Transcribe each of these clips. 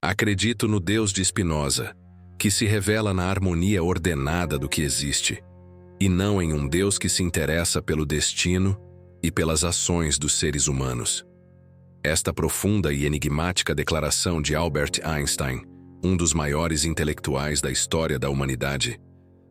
Acredito no Deus de Spinoza, que se revela na harmonia ordenada do que existe, e não em um Deus que se interessa pelo destino e pelas ações dos seres humanos. Esta profunda e enigmática declaração de Albert Einstein, um dos maiores intelectuais da história da humanidade,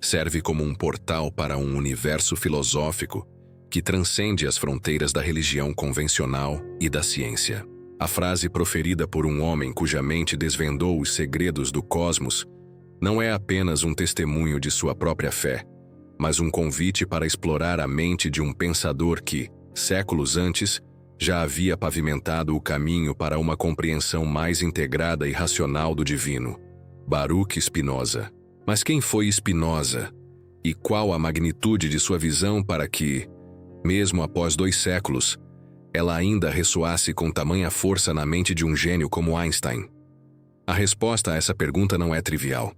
serve como um portal para um universo filosófico que transcende as fronteiras da religião convencional e da ciência. A frase proferida por um homem cuja mente desvendou os segredos do cosmos não é apenas um testemunho de sua própria fé, mas um convite para explorar a mente de um pensador que, séculos antes, já havia pavimentado o caminho para uma compreensão mais integrada e racional do divino. Baruch Spinoza. Mas quem foi Spinoza? E qual a magnitude de sua visão para que, mesmo após 2 séculos, ela ainda ressoasse com tamanha força na mente de um gênio como Einstein? A resposta a essa pergunta não é trivial.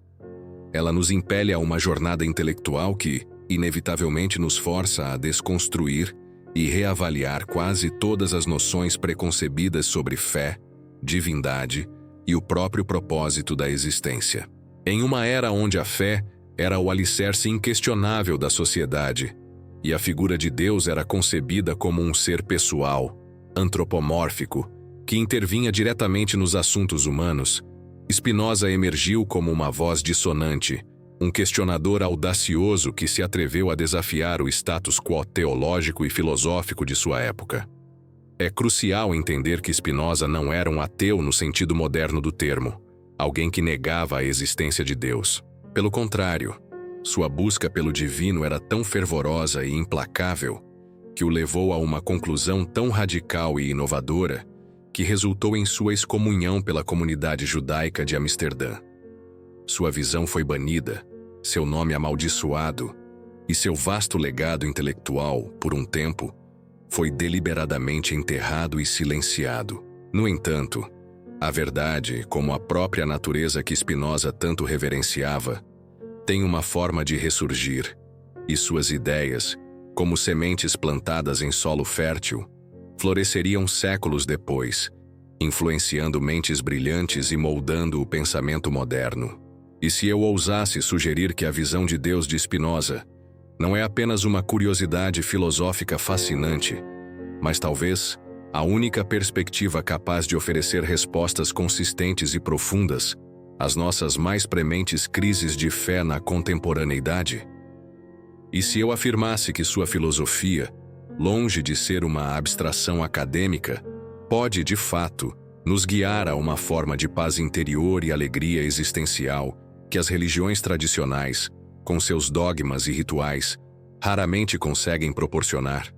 Ela nos impele a uma jornada intelectual que, inevitavelmente, nos força a desconstruir e reavaliar quase todas as noções preconcebidas sobre fé, divindade e o próprio propósito da existência. Em uma era onde a fé era o alicerce inquestionável da sociedade e a figura de Deus era concebida como um ser pessoal, antropomórfico, que intervinha diretamente nos assuntos humanos, Spinoza emergiu como uma voz dissonante, um questionador audacioso que se atreveu a desafiar o status quo teológico e filosófico de sua época. É crucial entender que Spinoza não era um ateu no sentido moderno do termo, alguém que negava a existência de Deus. Pelo contrário, sua busca pelo divino era tão fervorosa e implacável que o levou a uma conclusão tão radical e inovadora que resultou em sua excomunhão pela comunidade judaica de Amsterdã. Sua visão foi banida, seu nome amaldiçoado e seu vasto legado intelectual, por um tempo, foi deliberadamente enterrado e silenciado. No entanto, a verdade, como a própria natureza que Spinoza tanto reverenciava, tem uma forma de ressurgir, e suas ideias, como sementes plantadas em solo fértil, floresceriam séculos depois, influenciando mentes brilhantes e moldando o pensamento moderno. E se eu ousasse sugerir que a visão de Deus de Spinoza não é apenas uma curiosidade filosófica fascinante, mas talvez a única perspectiva capaz de oferecer respostas consistentes e profundas às nossas mais prementes crises de fé na contemporaneidade? E se eu afirmasse que sua filosofia, longe de ser uma abstração acadêmica, pode, de fato, nos guiar a uma forma de paz interior e alegria existencial que as religiões tradicionais, com seus dogmas e rituais, raramente conseguem proporcionar?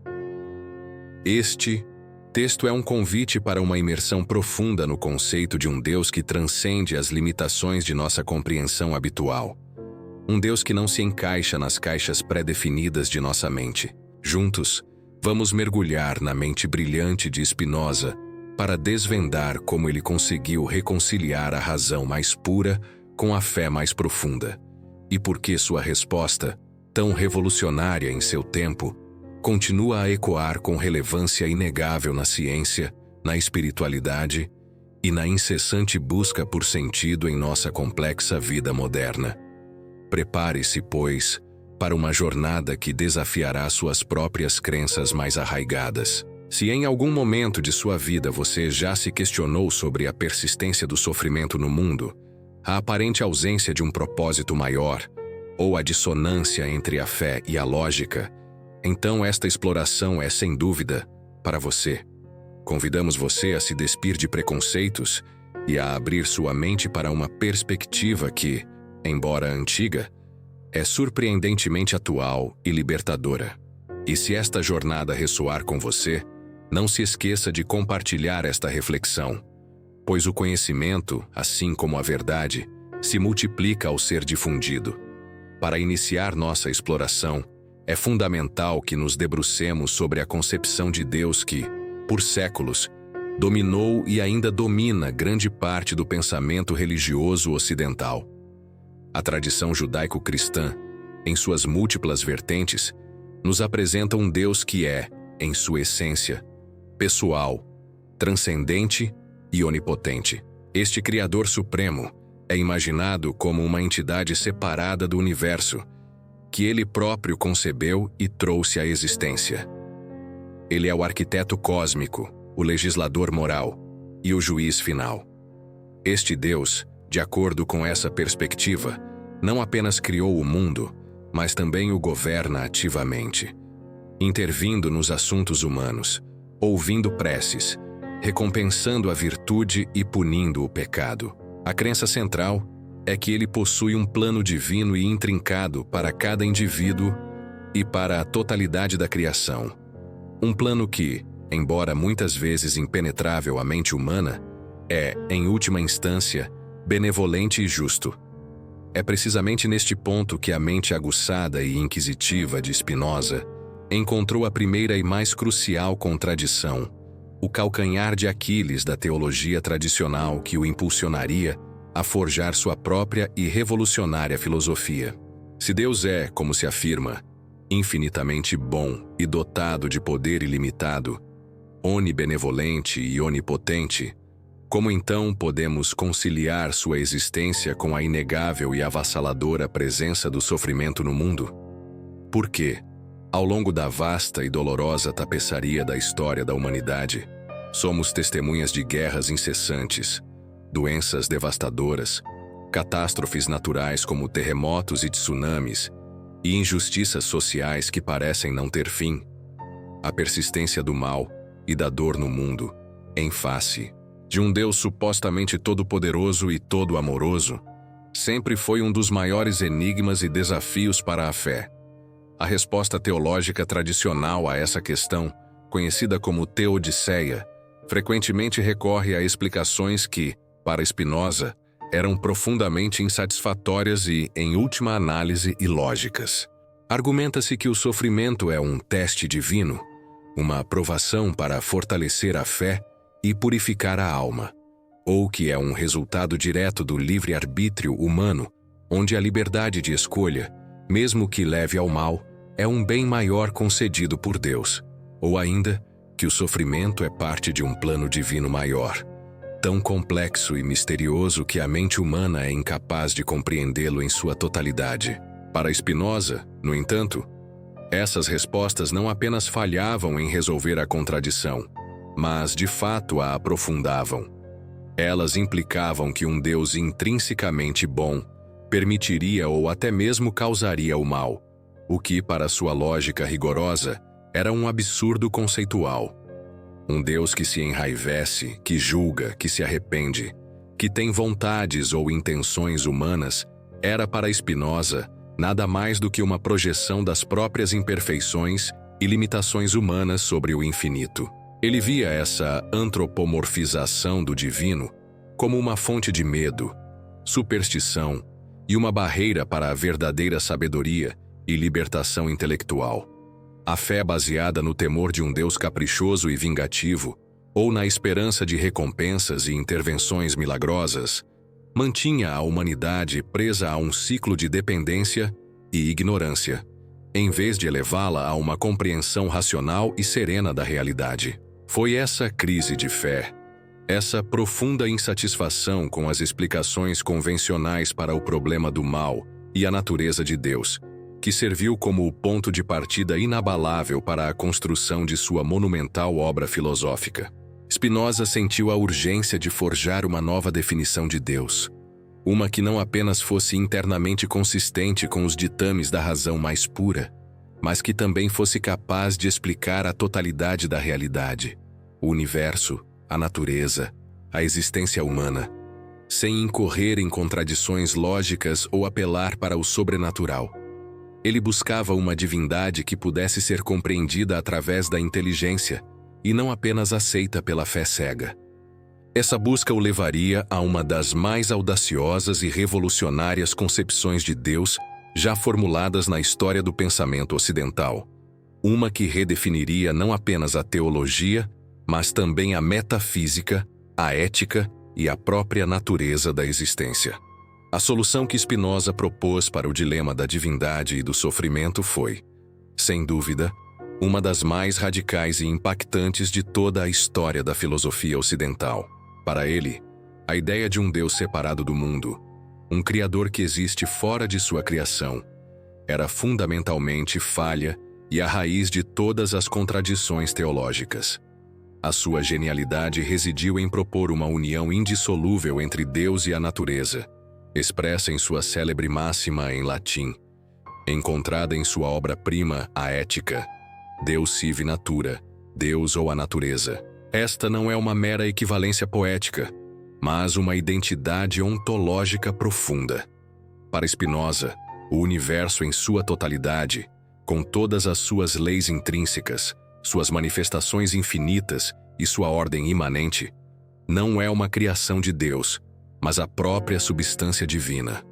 Este texto é um convite para uma imersão profunda no conceito de um Deus que transcende as limitações de nossa compreensão habitual. Um Deus que não se encaixa nas caixas pré-definidas de nossa mente. Juntos, vamos mergulhar na mente brilhante de Spinoza para desvendar como ele conseguiu reconciliar a razão mais pura com a fé mais profunda, e por que sua resposta, tão revolucionária em seu tempo, continua a ecoar com relevância inegável na ciência, na espiritualidade e na incessante busca por sentido em nossa complexa vida moderna. Prepare-se, pois, para uma jornada que desafiará suas próprias crenças mais arraigadas. Se em algum momento de sua vida você já se questionou sobre a persistência do sofrimento no mundo, a aparente ausência de um propósito maior, ou a dissonância entre a fé e a lógica, então esta exploração é, sem dúvida, para você. Convidamos você a se despir de preconceitos e a abrir sua mente para uma perspectiva que, embora antiga, é surpreendentemente atual e libertadora. E se esta jornada ressoar com você, não se esqueça de compartilhar esta reflexão, pois o conhecimento, assim como a verdade, se multiplica ao ser difundido. Para iniciar nossa exploração, é fundamental que nos debrucemos sobre a concepção de Deus que, por séculos, dominou e ainda domina grande parte do pensamento religioso ocidental. A tradição judaico-cristã, em suas múltiplas vertentes, nos apresenta um Deus que é, em sua essência, pessoal, transcendente e onipotente. Este Criador Supremo é imaginado como uma entidade separada do universo, que ele próprio concebeu e trouxe à existência. Ele é o arquiteto cósmico, o legislador moral e o juiz final. Este Deus, de acordo com essa perspectiva, não apenas criou o mundo, mas também o governa ativamente, intervindo nos assuntos humanos, ouvindo preces, recompensando a virtude e punindo o pecado. A crença central é que ele possui um plano divino e intrincado para cada indivíduo e para a totalidade da criação. Um plano que, embora muitas vezes impenetrável à mente humana, é, em última instância, benevolente e justo. É precisamente neste ponto que a mente aguçada e inquisitiva de Spinoza encontrou a primeira e mais crucial contradição, o calcanhar de Aquiles da teologia tradicional que o impulsionaria a forjar sua própria e revolucionária filosofia. Se Deus é, como se afirma, infinitamente bom e dotado de poder ilimitado, onibenevolente e onipotente, como então podemos conciliar sua existência com a inegável e avassaladora presença do sofrimento no mundo? Porque, ao longo da vasta e dolorosa tapeçaria da história da humanidade, somos testemunhas de guerras incessantes, doenças devastadoras, catástrofes naturais como terremotos e tsunamis, e injustiças sociais que parecem não ter fim. A persistência do mal e da dor no mundo, em face de um Deus supostamente todo-poderoso e todo-amoroso, sempre foi um dos maiores enigmas e desafios para a fé. A resposta teológica tradicional a essa questão, conhecida como teodiceia, frequentemente recorre a explicações que, para Spinoza, eram profundamente insatisfatórias e, em última análise, ilógicas. Argumenta-se que o sofrimento é um teste divino, uma provação para fortalecer a fé e purificar a alma, ou que é um resultado direto do livre-arbítrio humano, onde a liberdade de escolha, mesmo que leve ao mal, é um bem maior concedido por Deus, ou ainda que o sofrimento é parte de um plano divino maior, tão complexo e misterioso que a mente humana é incapaz de compreendê-lo em sua totalidade. Para Spinoza, no entanto, essas respostas não apenas falhavam em resolver a contradição, mas de fato a aprofundavam. Elas implicavam que um Deus intrinsecamente bom permitiria ou até mesmo causaria o mal, o que, para sua lógica rigorosa, era um absurdo conceitual. Um Deus que se enraivece, que julga, que se arrepende, que tem vontades ou intenções humanas, era para Spinoza nada mais do que uma projeção das próprias imperfeições e limitações humanas sobre o infinito. Ele via essa antropomorfização do divino como uma fonte de medo, superstição e uma barreira para a verdadeira sabedoria e libertação intelectual. A fé baseada no temor de um Deus caprichoso e vingativo, ou na esperança de recompensas e intervenções milagrosas, mantinha a humanidade presa a um ciclo de dependência e ignorância, em vez de elevá-la a uma compreensão racional e serena da realidade. Foi essa crise de fé, essa profunda insatisfação com as explicações convencionais para o problema do mal e a natureza de Deus, que serviu como o ponto de partida inabalável para a construção de sua monumental obra filosófica. Spinoza sentiu a urgência de forjar uma nova definição de Deus, uma que não apenas fosse internamente consistente com os ditames da razão mais pura, mas que também fosse capaz de explicar a totalidade da realidade, o universo, a natureza, a existência humana, sem incorrer em contradições lógicas ou apelar para o sobrenatural. Ele buscava uma divindade que pudesse ser compreendida através da inteligência e não apenas aceita pela fé cega. Essa busca o levaria a uma das mais audaciosas e revolucionárias concepções de Deus já formuladas na história do pensamento ocidental, uma que redefiniria não apenas a teologia, mas também a metafísica, a ética e a própria natureza da existência. A solução que Spinoza propôs para o dilema da divindade e do sofrimento foi, sem dúvida, uma das mais radicais e impactantes de toda a história da filosofia ocidental. Para ele, A ideia de um Deus separado do mundo, um Criador que existe fora de sua criação, era fundamentalmente falha e a raiz de todas as contradições teológicas. A sua genialidade residiu em propor uma união indissolúvel entre Deus e a natureza, expressa em sua célebre máxima em latim, encontrada em sua obra-prima, a Ética: Deus sive natura, Deus ou a natureza. Esta não é uma mera equivalência poética, mas uma identidade ontológica profunda. Para Spinoza, o universo em sua totalidade, com todas as suas leis intrínsecas, suas manifestações infinitas e sua ordem imanente, não é uma criação de Deus, mas a própria substância divina.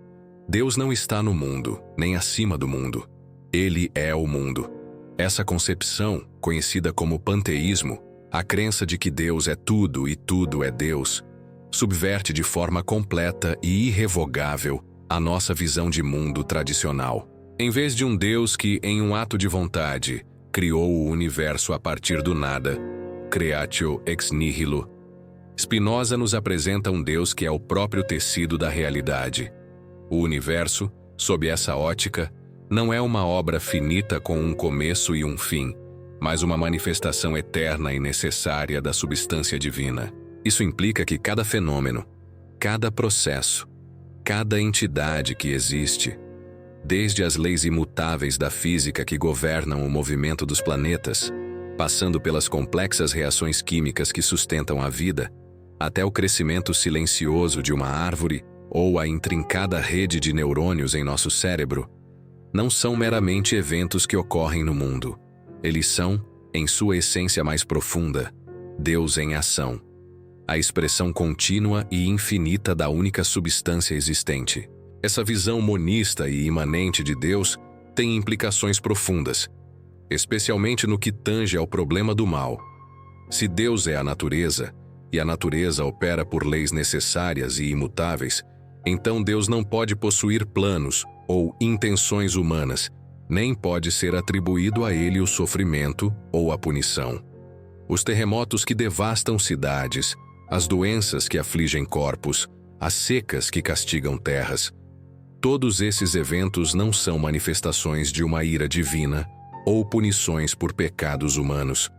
Deus não está no mundo, nem acima do mundo. Ele é o mundo. Essa concepção, conhecida como panteísmo, a crença de que Deus é tudo e tudo é Deus, subverte de forma completa e irrevogável a nossa visão de mundo tradicional. Em vez de um Deus que, em um ato de vontade, criou o universo a partir do nada, creatio ex nihilo, Spinoza nos apresenta um Deus que é o próprio tecido da realidade. O universo, sob essa ótica, não é uma obra finita com um começo e um fim, mas uma manifestação eterna e necessária da substância divina. Isso implica que cada fenômeno, cada processo, cada entidade que existe, desde as leis imutáveis da física que governam o movimento dos planetas, passando pelas complexas reações químicas que sustentam a vida, até o crescimento silencioso de uma árvore ou a intrincada rede de neurônios em nosso cérebro, não são meramente eventos que ocorrem no mundo. Eles são, em sua essência mais profunda, Deus em ação, a expressão contínua e infinita da única substância existente. Essa visão monista e imanente de Deus tem implicações profundas, especialmente no que tange ao problema do mal. Se Deus é a natureza, e a natureza opera por leis necessárias e imutáveis, então Deus não pode possuir planos ou intenções humanas, nem pode ser atribuído a ele o sofrimento ou a punição. Os terremotos que devastam cidades, as doenças que afligem corpos, as secas que castigam terras, todos esses eventos não são manifestações de uma ira divina ou punições por pecados humanos.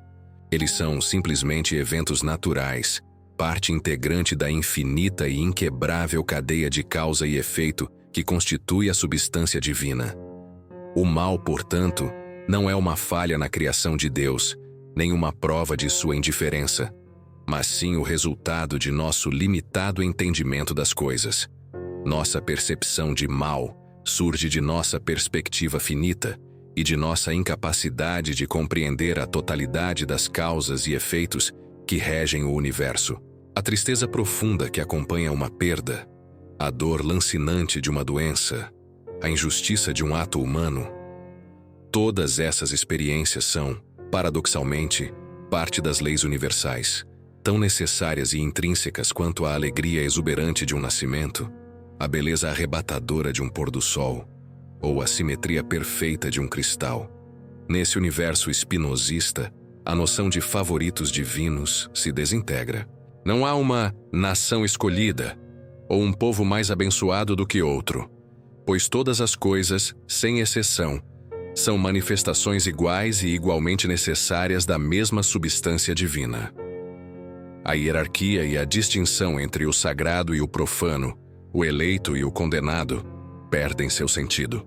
Eles são simplesmente eventos naturais, parte integrante da infinita e inquebrável cadeia de causa e efeito que constitui a substância divina. O mal, portanto, não é uma falha na criação de Deus, nem uma prova de sua indiferença, mas sim o resultado de nosso limitado entendimento das coisas. Nossa percepção de mal surge de nossa perspectiva finita e de nossa incapacidade de compreender a totalidade das causas e efeitos que regem o universo. A tristeza profunda que acompanha uma perda, a dor lancinante de uma doença, a injustiça de um ato humano, todas essas experiências são, paradoxalmente, parte das leis universais, tão necessárias e intrínsecas quanto a alegria exuberante de um nascimento, a beleza arrebatadora de um pôr do sol, ou a simetria perfeita de um cristal. Nesse universo espinosista, a noção de favoritos divinos se desintegra. Não há uma nação escolhida, ou um povo mais abençoado do que outro, pois todas as coisas, sem exceção, são manifestações iguais e igualmente necessárias da mesma substância divina. A hierarquia e a distinção entre o sagrado e o profano, o eleito e o condenado, perdem seu sentido.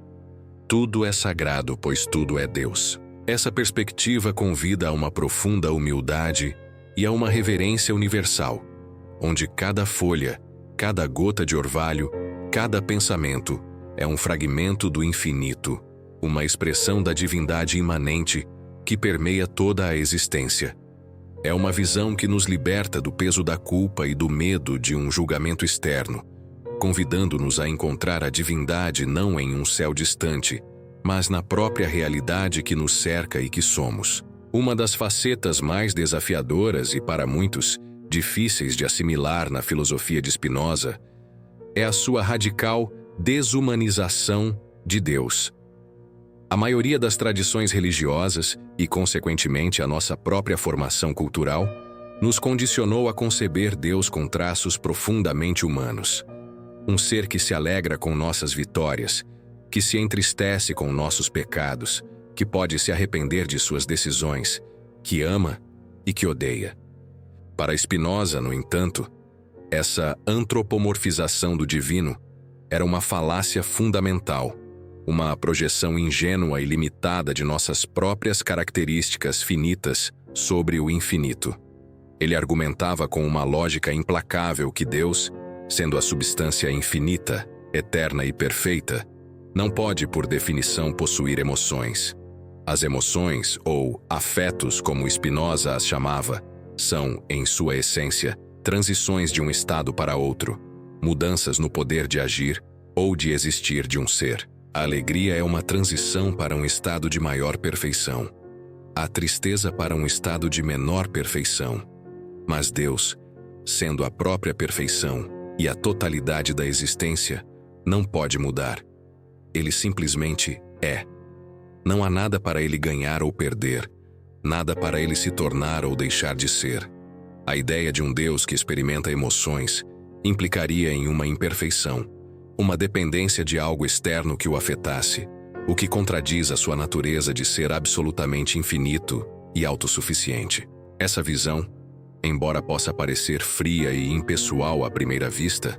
Tudo é sagrado, pois tudo é Deus. Essa perspectiva convida a uma profunda humildade e a uma reverência universal, onde cada folha, cada gota de orvalho, cada pensamento é um fragmento do infinito, uma expressão da divindade imanente que permeia toda a existência. É uma visão que nos liberta do peso da culpa e do medo de um julgamento externo, convidando-nos a encontrar a divindade não em um céu distante, mas na própria realidade que nos cerca e que somos. Uma das facetas mais desafiadoras e, para muitos, difíceis de assimilar na filosofia de Spinoza é a sua radical desumanização de Deus. A maioria das tradições religiosas, e consequentemente a nossa própria formação cultural, nos condicionou a conceber Deus com traços profundamente humanos. Um ser que se alegra com nossas vitórias, que se entristece com nossos pecados, que pode se arrepender de suas decisões, que ama e que odeia. Para Spinoza, no entanto, essa antropomorfização do divino era uma falácia fundamental, uma projeção ingênua e limitada de nossas próprias características finitas sobre o infinito. Ele argumentava com uma lógica implacável que Deus, sendo a substância infinita, eterna e perfeita, não pode, por definição, possuir emoções. As emoções, ou afetos, como Spinoza as chamava, são, em sua essência, transições de um estado para outro, mudanças no poder de agir ou de existir de um ser. A alegria é uma transição para um estado de maior perfeição, a tristeza para um estado de menor perfeição. Mas Deus, sendo a própria perfeição e a totalidade da existência, não pode mudar. Ele simplesmente é. Não há nada para ele ganhar ou perder, nada para ele se tornar ou deixar de ser. A ideia de um Deus que experimenta emoções implicaria em uma imperfeição, uma dependência de algo externo que o afetasse, o que contradiz a sua natureza de ser absolutamente infinito e autossuficiente. Essa visão, embora possa parecer fria e impessoal à primeira vista,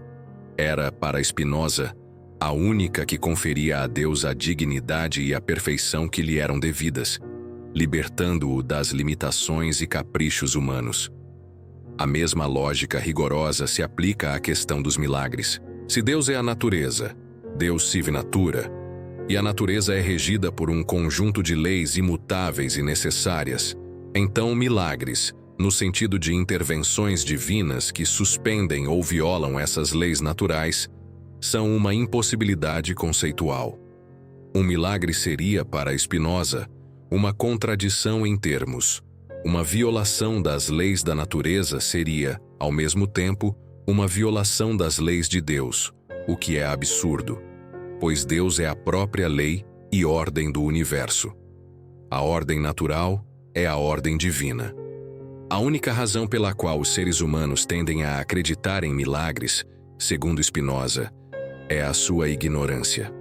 era, para Spinoza, a única que conferia a Deus a dignidade e a perfeição que lhe eram devidas, libertando-o das limitações e caprichos humanos. A mesma lógica rigorosa se aplica à questão dos milagres. Se Deus é a natureza, Deus sive natura, e a natureza é regida por um conjunto de leis imutáveis e necessárias, então milagres, no sentido de intervenções divinas que suspendem ou violam essas leis naturais, são uma impossibilidade conceitual. Um milagre seria, para Spinoza, uma contradição em termos. Uma violação das leis da natureza seria, ao mesmo tempo, uma violação das leis de Deus, o que é absurdo, pois Deus é a própria lei e ordem do universo. A ordem natural é a ordem divina. A única razão pela qual os seres humanos tendem a acreditar em milagres, segundo Spinoza, é a sua ignorância.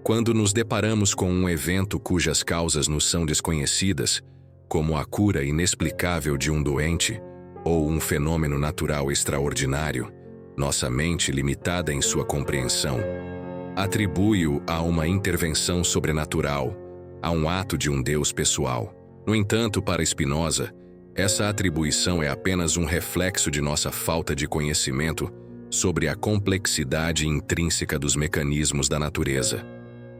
Quando nos deparamos com um evento cujas causas nos são desconhecidas, como a cura inexplicável de um doente ou um fenômeno natural extraordinário, nossa mente, limitada em sua compreensão, atribui-o a uma intervenção sobrenatural, a um ato de um Deus pessoal. No entanto, para Spinoza, essa atribuição é apenas um reflexo de nossa falta de conhecimento sobre a complexidade intrínseca dos mecanismos da natureza.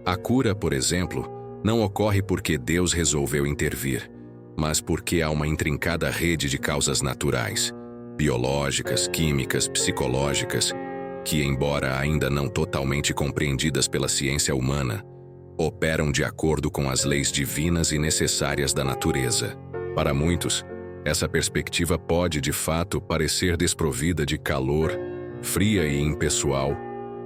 A cura, por exemplo, não ocorre porque Deus resolveu intervir, mas porque há uma intrincada rede de causas naturais, biológicas, químicas, psicológicas, que, embora ainda não totalmente compreendidas pela ciência humana, operam de acordo com as leis divinas e necessárias da natureza. Para muitos, essa perspectiva pode, de fato, parecer desprovida de calor, fria e impessoal,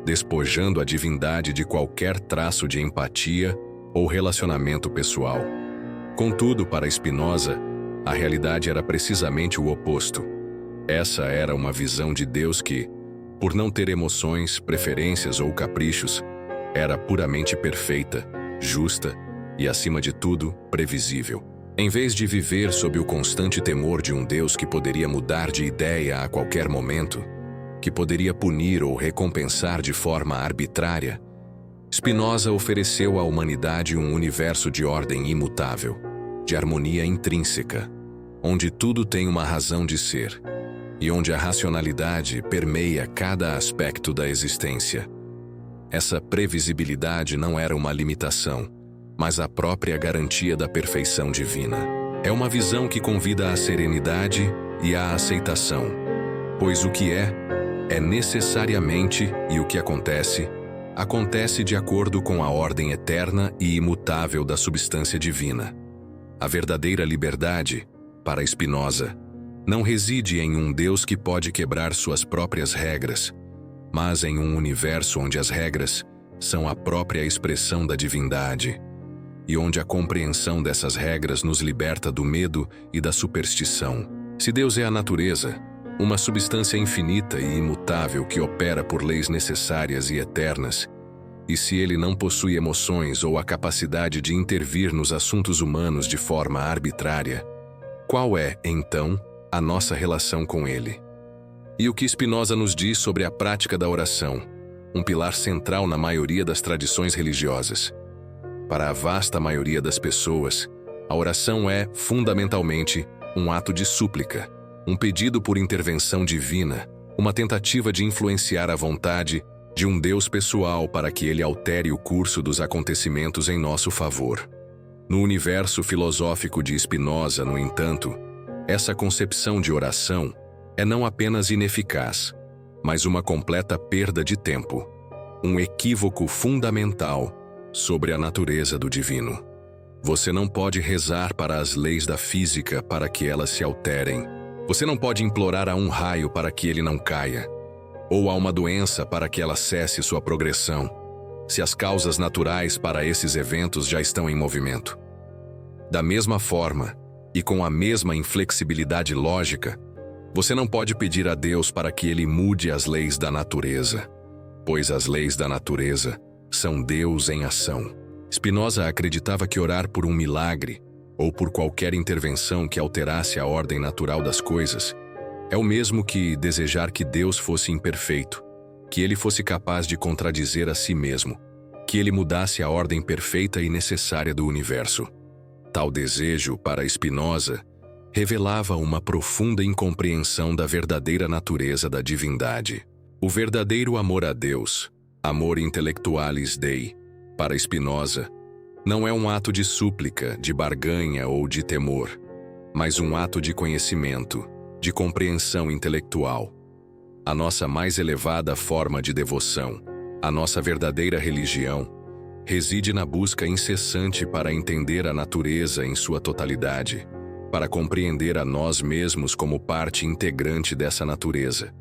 despojando a divindade de qualquer traço de empatia ou relacionamento pessoal. Contudo, para Spinoza, a realidade era precisamente o oposto. Essa era uma visão de Deus que, por não ter emoções, preferências ou caprichos, era puramente perfeita, justa e, acima de tudo, previsível. Em vez de viver sob o constante temor de um Deus que poderia mudar de ideia a qualquer momento, que poderia punir ou recompensar de forma arbitrária, Spinoza ofereceu à humanidade um universo de ordem imutável, de harmonia intrínseca, onde tudo tem uma razão de ser, e onde a racionalidade permeia cada aspecto da existência. Essa previsibilidade não era uma limitação, mas a própria garantia da perfeição divina. É uma visão que convida à serenidade e à aceitação, pois o que é necessariamente, e o que acontece de acordo com a ordem eterna e imutável da substância divina. A verdadeira liberdade, para Spinoza, não reside em um Deus que pode quebrar suas próprias regras, mas em um universo onde as regras são a própria expressão da divindade, e onde a compreensão dessas regras nos liberta do medo e da superstição, Se Deus é a natureza, uma substância infinita e imutável que opera por leis necessárias e eternas, e se ele não possui emoções ou a capacidade de intervir nos assuntos humanos de forma arbitrária, qual é, então, a nossa relação com ele? E o que Spinoza nos diz sobre a prática da oração, um pilar central na maioria das tradições religiosas? Para a vasta maioria das pessoas, a oração é, fundamentalmente, um ato de súplica, um pedido por intervenção divina, uma tentativa de influenciar a vontade de um Deus pessoal para que ele altere o curso dos acontecimentos em nosso favor. No universo filosófico de Spinoza, no entanto, essa concepção de oração é não apenas ineficaz, mas uma completa perda de tempo, um equívoco fundamental sobre a natureza do divino. Você não pode rezar para as leis da física para que elas se alterem. Você não pode implorar a um raio para que ele não caia, ou a uma doença para que ela cesse sua progressão, se as causas naturais para esses eventos já estão em movimento. Da mesma forma, e com a mesma inflexibilidade lógica, você não pode pedir a Deus para que ele mude as leis da natureza, pois as leis da natureza são Deus em ação. Spinoza acreditava que orar por um milagre, ou por qualquer intervenção que alterasse a ordem natural das coisas, é o mesmo que desejar que Deus fosse imperfeito, que ele fosse capaz de contradizer a si mesmo, que ele mudasse a ordem perfeita e necessária do universo. Tal desejo, para Spinoza, revelava uma profunda incompreensão da verdadeira natureza da divindade. O verdadeiro amor a Deus, amor intellectualis Dei, para Spinoza, não é um ato de súplica, de barganha ou de temor, mas um ato de conhecimento, de compreensão intelectual. A nossa mais elevada forma de devoção, a nossa verdadeira religião, reside na busca incessante para entender a natureza em sua totalidade, para compreender a nós mesmos como parte integrante dessa natureza,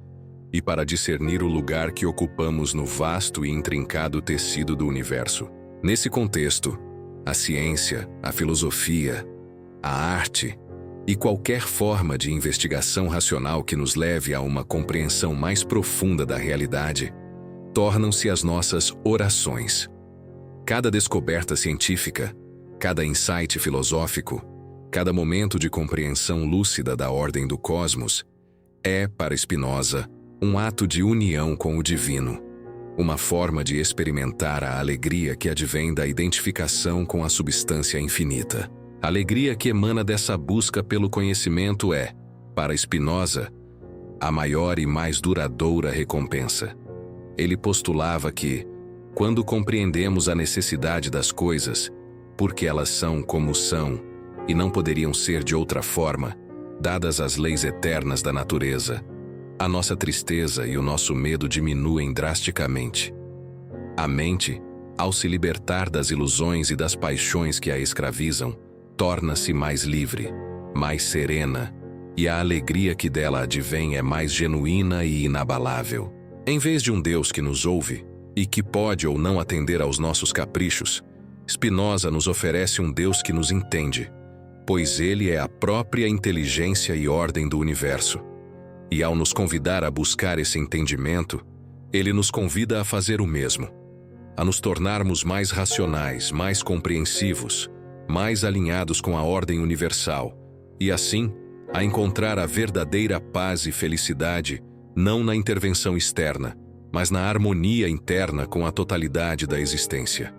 e para discernir o lugar que ocupamos no vasto e intrincado tecido do universo. Nesse contexto, a ciência, a filosofia, a arte e qualquer forma de investigação racional que nos leve a uma compreensão mais profunda da realidade tornam-se as nossas orações. Cada descoberta científica, cada insight filosófico, cada momento de compreensão lúcida da ordem do cosmos é, para Spinoza, um ato de união com o divino, uma forma de experimentar a alegria que advém da identificação com a substância infinita. A alegria que emana dessa busca pelo conhecimento é, para Spinoza, a maior e mais duradoura recompensa. Ele postulava que, quando compreendemos a necessidade das coisas, porque elas são como são e não poderiam ser de outra forma, dadas as leis eternas da natureza, a nossa tristeza e o nosso medo diminuem drasticamente. A mente, ao se libertar das ilusões e das paixões que a escravizam, torna-se mais livre, mais serena, e a alegria que dela advém é mais genuína e inabalável. Em vez de um Deus que nos ouve e que pode ou não atender aos nossos caprichos, Spinoza nos oferece um Deus que nos entende, pois ele é a própria inteligência e ordem do universo. E ao nos convidar a buscar esse entendimento, ele nos convida a fazer o mesmo, a nos tornarmos mais racionais, mais compreensivos, mais alinhados com a ordem universal, e assim, a encontrar a verdadeira paz e felicidade não na intervenção externa, mas na harmonia interna com a totalidade da existência.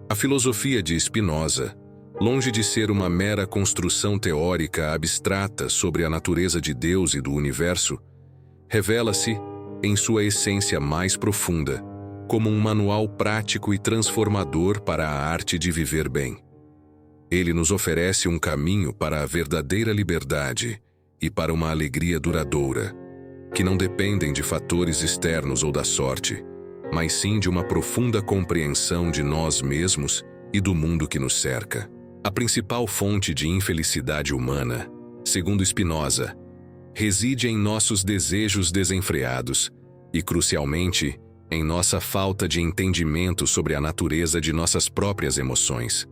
A filosofia de Spinoza, longe de ser uma mera construção teórica abstrata sobre a natureza de Deus e do universo, revela-se, em sua essência mais profunda, como um manual prático e transformador para a arte de viver bem. Ele nos oferece um caminho para a verdadeira liberdade e para uma alegria duradoura, que não dependem de fatores externos ou da sorte, mas sim de uma profunda compreensão de nós mesmos e do mundo que nos cerca. A principal fonte de infelicidade humana, segundo Spinoza, reside em nossos desejos desenfreados e, crucialmente, em nossa falta de entendimento sobre a natureza de nossas próprias emoções.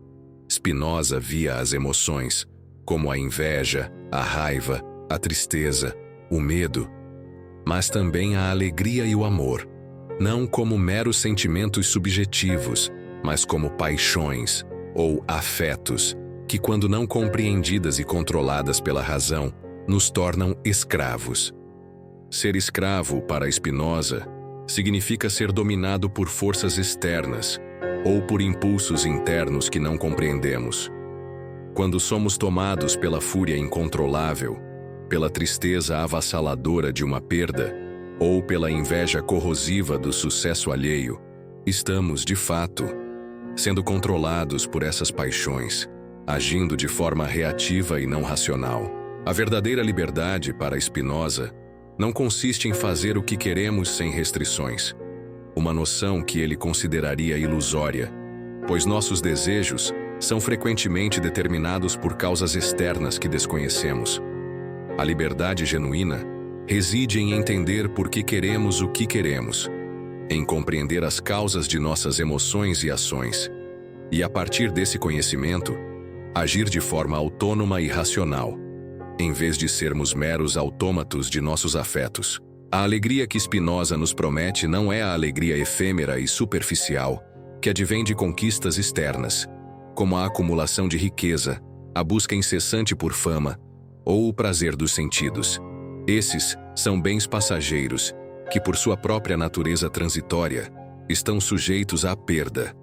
Spinoza via as emoções, como a inveja, a raiva, a tristeza, o medo, mas também a alegria e o amor, não como meros sentimentos subjetivos, mas como paixões ou afetos que, quando não compreendidas e controladas pela razão, nos tornam escravos. Ser escravo, para Spinoza, significa ser dominado por forças externas ou por impulsos internos que não compreendemos. Quando somos tomados pela fúria incontrolável, pela tristeza avassaladora de uma perda ou pela inveja corrosiva do sucesso alheio, estamos, de fato, sendo controlados por essas paixões, agindo de forma reativa e não racional. A verdadeira liberdade, para Spinoza, não consiste em fazer o que queremos sem restrições, uma noção que ele consideraria ilusória, pois nossos desejos são frequentemente determinados por causas externas que desconhecemos. A liberdade genuína reside em entender por que queremos o que queremos, em compreender as causas de nossas emoções e ações, e a partir desse conhecimento, agir de forma autônoma e racional, em vez de sermos meros autômatos de nossos afetos. A alegria que Spinoza nos promete não é a alegria efêmera e superficial que advém de conquistas externas, como a acumulação de riqueza, a busca incessante por fama ou o prazer dos sentidos. Esses são bens passageiros que, por sua própria natureza transitória, estão sujeitos à perda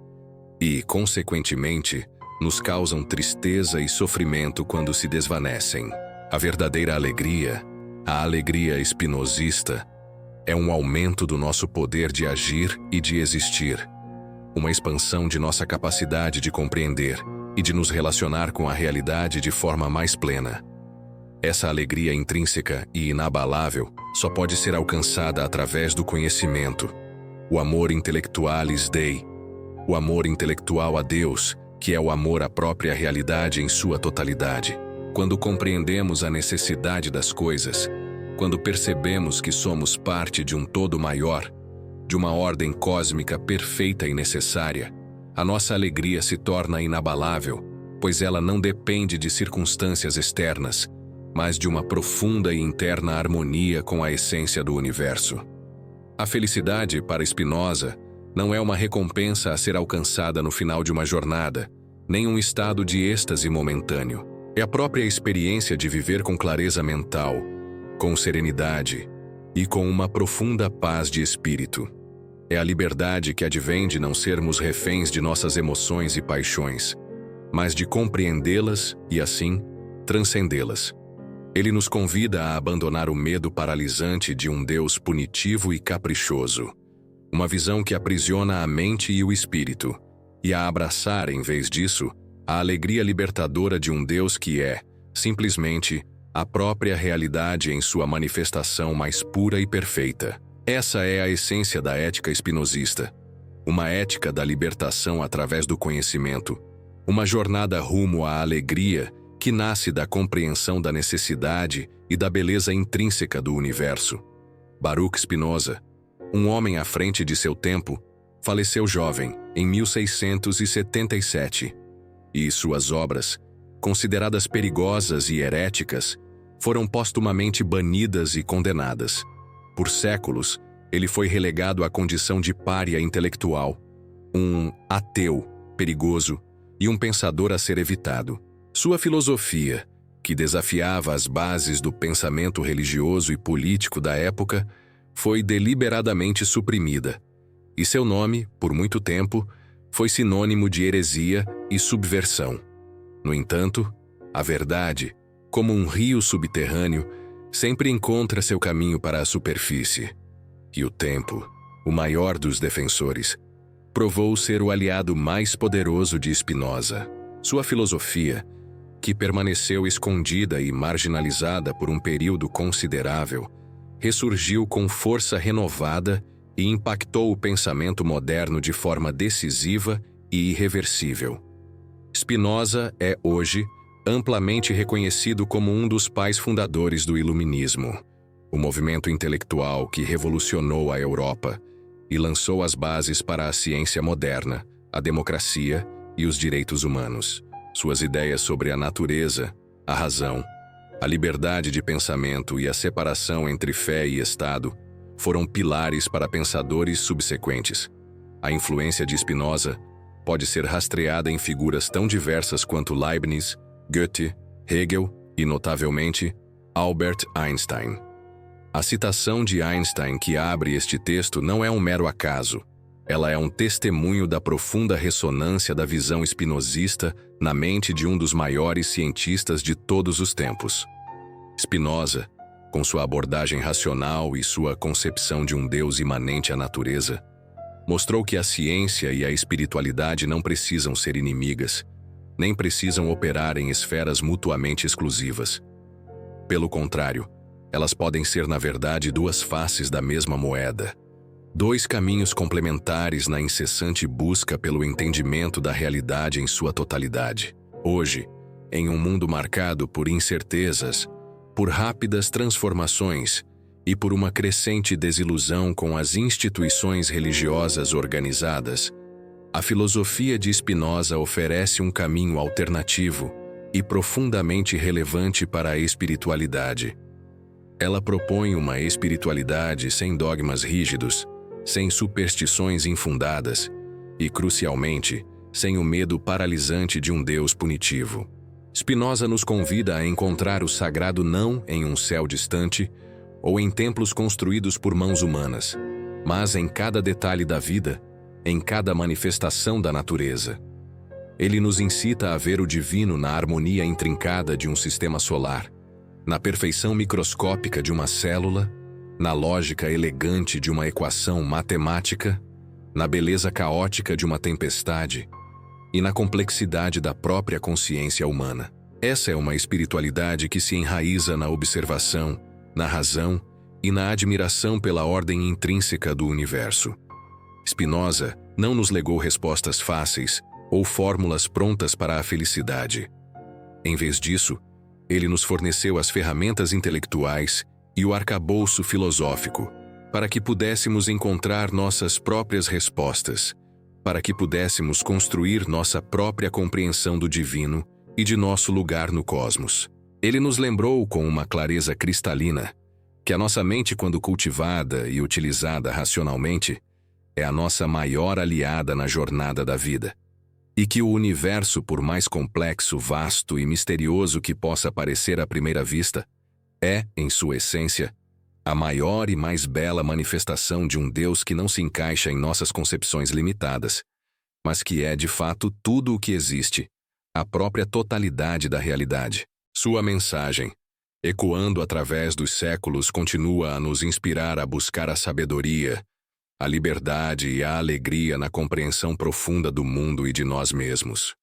e, consequentemente, nos causam tristeza e sofrimento quando se desvanecem. A verdadeira alegria, a alegria espinosista, é um aumento do nosso poder de agir e de existir, uma expansão de nossa capacidade de compreender e de nos relacionar com a realidade de forma mais plena. Essa alegria intrínseca e inabalável só pode ser alcançada através do conhecimento, o amor intellectualis Dei, o amor intelectual a Deus, que é o amor à própria realidade em sua totalidade. Quando compreendemos a necessidade das coisas, quando percebemos que somos parte de um todo maior, de uma ordem cósmica perfeita e necessária, a nossa alegria se torna inabalável, pois ela não depende de circunstâncias externas, mas de uma profunda e interna harmonia com a essência do universo. A felicidade, para Spinoza, não é uma recompensa a ser alcançada no final de uma jornada, nem um estado de êxtase momentâneo. É a própria experiência de viver com clareza mental, com serenidade e com uma profunda paz de espírito. É a liberdade que advém de não sermos reféns de nossas emoções e paixões, mas de compreendê-las e, assim, transcendê-las. Ele nos convida a abandonar o medo paralisante de um Deus punitivo e caprichoso, uma visão que aprisiona a mente e o espírito, e a abraçar, em vez disso, a alegria libertadora de um Deus que é, simplesmente, a própria realidade em sua manifestação mais pura e perfeita. Essa é a essência da ética espinosista, uma ética da libertação através do conhecimento, uma jornada rumo à alegria que nasce da compreensão da necessidade e da beleza intrínseca do universo. Baruch Spinoza, um homem à frente de seu tempo, faleceu jovem, em 1677, e suas obras, consideradas perigosas e heréticas, foram postumamente banidas e condenadas. Por séculos, ele foi relegado à condição de pária intelectual, um ateu perigoso e um pensador a ser evitado. Sua filosofia, que desafiava as bases do pensamento religioso e político da época, foi deliberadamente suprimida, e seu nome, por muito tempo, foi sinônimo de heresia e subversão. No entanto, a verdade, como um rio subterrâneo, sempre encontra seu caminho para a superfície. E o tempo, o maior dos defensores, provou ser o aliado mais poderoso de Spinoza. Sua filosofia, que permaneceu escondida e marginalizada por um período considerável, ressurgiu com força renovada e impactou o pensamento moderno de forma decisiva e irreversível. Spinoza é, hoje, amplamente reconhecido como um dos pais fundadores do Iluminismo, o movimento intelectual que revolucionou a Europa e lançou as bases para a ciência moderna, a democracia e os direitos humanos. Suas ideias sobre a natureza, a razão A liberdade de pensamento e a separação entre fé e Estado foram pilares para pensadores subsequentes. A influência de Spinoza pode ser rastreada em figuras tão diversas quanto Leibniz, Goethe, Hegel e, notavelmente, Albert Einstein. A citação de Einstein que abre este texto não é um mero acaso. Ela é um testemunho da profunda ressonância da visão spinozista na mente de um dos maiores cientistas de todos os tempos. Spinoza, com sua abordagem racional e sua concepção de um Deus imanente à natureza, mostrou que a ciência e a espiritualidade não precisam ser inimigas, nem precisam operar em esferas mutuamente exclusivas. Pelo contrário, elas podem ser, na verdade, duas faces da mesma moeda. Dois caminhos complementares na incessante busca pelo entendimento da realidade em sua totalidade. Hoje, em um mundo marcado por incertezas, por rápidas transformações e por uma crescente desilusão com as instituições religiosas organizadas, a filosofia de Spinoza oferece um caminho alternativo e profundamente relevante para a espiritualidade. Ela propõe uma espiritualidade sem dogmas rígidos, sem superstições infundadas e, crucialmente, sem o medo paralisante de um Deus punitivo. Spinoza nos convida a encontrar o sagrado não em um céu distante ou em templos construídos por mãos humanas, mas em cada detalhe da vida, em cada manifestação da natureza. Ele nos incita a ver o divino na harmonia intrincada de um sistema solar, na perfeição microscópica de uma célula, na lógica elegante de uma equação matemática, na beleza caótica de uma tempestade e na complexidade da própria consciência humana. Essa é uma espiritualidade que se enraiza na observação, na razão e na admiração pela ordem intrínseca do universo. Spinoza não nos legou respostas fáceis ou fórmulas prontas para a felicidade. Em vez disso, ele nos forneceu as ferramentas intelectuais e o arcabouço filosófico para que pudéssemos encontrar nossas próprias respostas, para que pudéssemos construir nossa própria compreensão do divino e de nosso lugar no cosmos. Ele nos lembrou com uma clareza cristalina que a nossa mente, quando cultivada e utilizada racionalmente, é a nossa maior aliada na jornada da vida. E que o universo, por mais complexo, vasto e misterioso que possa parecer à primeira vista, é, em sua essência, a maior e mais bela manifestação de um Deus que não se encaixa em nossas concepções limitadas, mas que é, de fato, tudo o que existe, a própria totalidade da realidade. Sua mensagem, ecoando através dos séculos, continua a nos inspirar a buscar a sabedoria, a liberdade e a alegria na compreensão profunda do mundo e de nós mesmos.